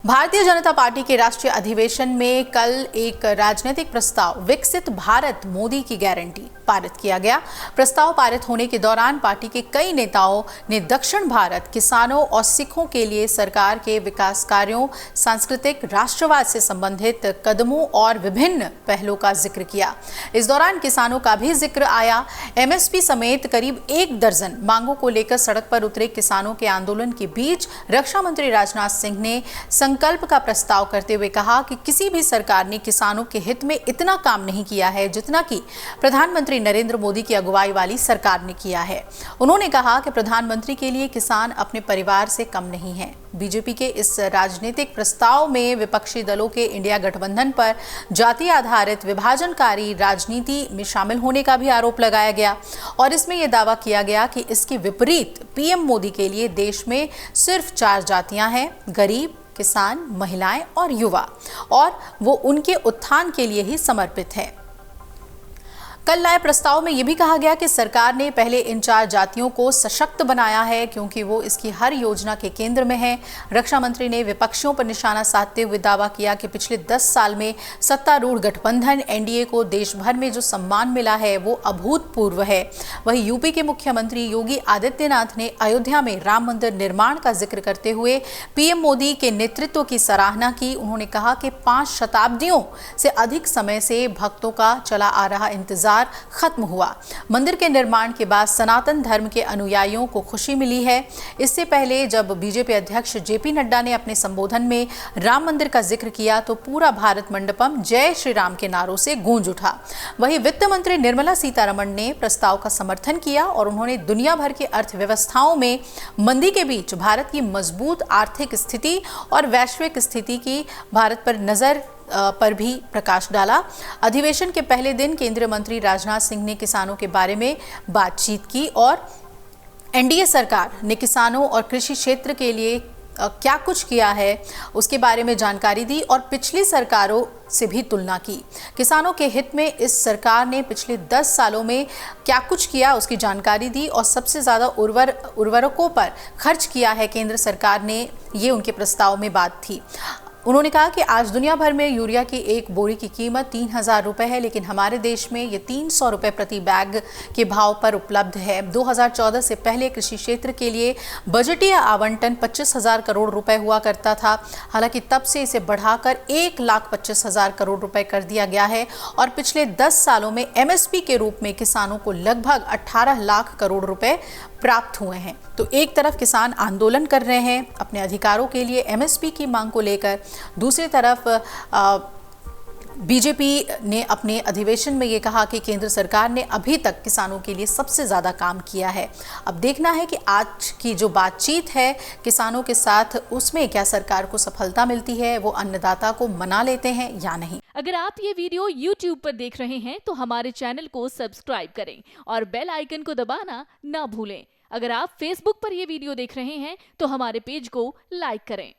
Bharatiya Janata party के राष्ट्रीय अधिवेशन में कल एक राजनीतिक प्रस्ताव विकसित भारत मोदी की गारंटी पारित किया गया। प्रस्ताव पारित होने के दौरान पार्टी के कई नेताओं ने दक्षिण भारत, किसानों और सिखों के लिए सरकार के विकास कार्यों, सांस्कृतिक राष्ट्रवाद से संबंधित कदमों और विभिन्न पहलों का जिक्र किया। इस दौरान किसानों का भी जिक्र आया। एमएसपी समेत करीब 1 दर्जन मांगों को लेकर सड़क पर उतरे किसानों के आंदोलन के बीच रक्षा मंत्री राजनाथ सिंह ने संकल्प का प्रस्ताव करते हुए कहा कि किसी भी सरकार ने किसानों के हित में इतना काम नहीं किया है जितना कि प्रधानमंत्री नरेंद्र मोदी की अगुवाई वाली सरकार ने किया है। उन्होंने कहा कि प्रधानमंत्री के लिए किसान अपने परिवार से कम नहीं है। बीजेपी के इस राजनीतिक प्रस्ताव में विपक्षी दलों के इंडिया गठबंधन पर जाति आधारित विभाजनकारी राजनीति में शामिल होने का भी आरोप लगाया गया और इसमें यह दावा किया गया कि इसके विपरीत पीएम मोदी के लिए देश में सिर्फ 4 जातियां हैं: गरीब, किसान, महिलाएं और युवा, और वो उनके उत्थान के लिए ही समर्पित है। कल लाए प्रस्ताव में यह भी कहा गया कि सरकार ने पहले इन 4 जातियों को सशक्त बनाया है क्योंकि वो इसकी हर योजना के केंद्र में है। रक्षा मंत्री ने विपक्षियों पर निशाना साधते हुए दावा किया कि पिछले 10 साल में सत्तारूढ़ गठबंधन एनडीए को देश भर में जो सम्मान मिला है वो अभूतपूर्व है। वहीं यूपी के मुख्यमंत्री योगी आदित्यनाथ ने अयोध्या में राम मंदिर निर्माण का जिक्र करते हुए पीएम मोदी के नेतृत्व की सराहना की। उन्होंने कहा कि 5 शताब्दियों से अधिक समय से भक्तों का चला आ रहा इंतजार खत्म हुआ। मंदिर के निर्माण के बाद सनातन धर्म के अनुयायियों को खुशी मिली है। इससे पहले जब बीजेपी अध्यक्ष जेपी नड्डा ने अपने संबोधन में राम मंदिर का जिक्र किया तो पूरा भारत मंडपम जय श्री राम के नारों से गूंज उठा। वहीं वित्त मंत्री निर्मला सीतारमण ने प्रस्ताव का समर्थन किया और उन्होंने दुनिया भर की अर्थव्यवस्थाओं में मंदी के बीच भारत की मजबूत आर्थिक स्थिति और वैश्विक स्थिति की भारत पर नजर पर भी प्रकाश डाला। अधिवेशन के पहले दिन केंद्रीय मंत्री राजनाथ सिंह ने किसानों के बारे में बातचीत की और एनडीए सरकार ने किसानों और कृषि क्षेत्र के लिए क्या कुछ किया है उसके बारे में जानकारी दी और पिछली सरकारों से भी तुलना की। किसानों के हित में इस सरकार ने पिछले 10 सालों में क्या कुछ किया उसकी जानकारी दी और सबसे ज़्यादा उर्वरकों पर खर्च किया है केंद्र सरकार ने, ये उनके प्रस्ताव में बात थी। उन्होंने कहा कि आज दुनिया भर में यूरिया की एक बोरी की कीमत 3000 रुपये है, लेकिन हमारे देश में ये 300 रुपये प्रति बैग के भाव पर उपलब्ध है। 2014 से पहले कृषि क्षेत्र के लिए बजटीय आवंटन 25,000 करोड़ रुपए हुआ करता था। हालांकि तब से इसे बढ़ाकर 1,25,000 करोड़ रुपए कर दिया गया है और पिछले 10 सालों में एमएसपी के रूप में किसानों को लगभग 18 लाख करोड़ रुपए प्राप्त हुए हैं। तो एक तरफ किसान आंदोलन कर रहे हैं अपने अधिकारों के लिए एमएसपी की मांग को लेकर, दूसरी तरफ बीजेपी ने अपने अधिवेशन में ये कहा कि केंद्र सरकार ने अभी तक किसानों के लिए सबसे ज़्यादा काम किया है। अब देखना है कि आज की जो बातचीत है किसानों के साथ उसमें क्या सरकार को सफलता मिलती है, वो अन्नदाता को मना लेते हैं या नहीं। अगर आप ये वीडियो YouTube पर देख रहे हैं तो हमारे चैनल को सब्सक्राइब करें और बेल आइकन को दबाना ना भूलें। अगर आप Facebook पर ये वीडियो देख रहे हैं तो हमारे पेज को लाइक करें।